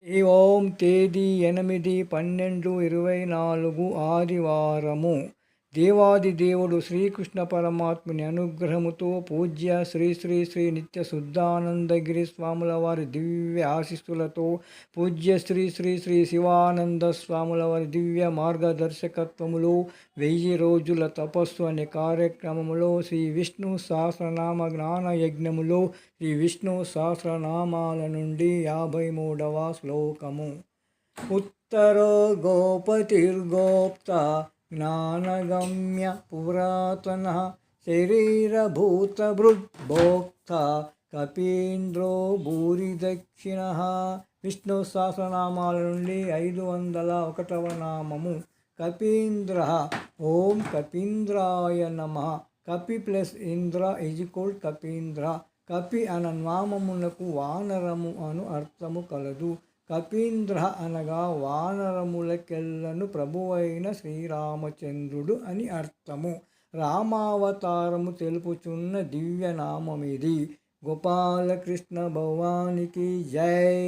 ఈ ఓం తేదీ 8/12/24 ఆదివారము. దేవాది దేవుడు శ్రీకృష్ణ పరమాత్ముని అనుగ్రహముతో పూజ్య శ్రీ శ్రీ శ్రీ నిత్య శుద్ధానందగిరి స్వాముల వారి దివ్య ఆశీస్సులతో పూజ్య శ్రీ శ్రీ శ్రీ శివానంద స్వాముల వారి దివ్య మార్గదర్శకత్వములో 1000 రోజుల తపస్సు అనే కార్యక్రమములో శ్రీ విష్ణు సహస్రనామ జ్ఞాన యజ్ఞములో శ్రీ విష్ణు సహస్రనామాల నుండి 53వ శ్లోకము. ఉత్తరో గోపతిర్గోప్త జ్ఞానగమ్య పురాతన శరీరభూతభృద్భోక్త కపీంద్రో భూరిదక్షిణ. విష్ణు సహస్రనామాల నుండి 501వ నామము కపీంద్ర. ఓం కపీంద్రాయ నమః. కపి ప్లస్ ఇంద్ర ఈజ్ఈక్వల్ కపీంద్ర. కపి అన నామమునకు వానరము అను అర్థము కలదు. కపీంద్ర అనగా వానరములకెల్లను ప్రభువైన శ్రీరామచంద్రుడు అని అర్థము. రామావతారము తెలుపుచున్న దివ్యనామమిది. గోపాలకృష్ణ భగవానికి జై.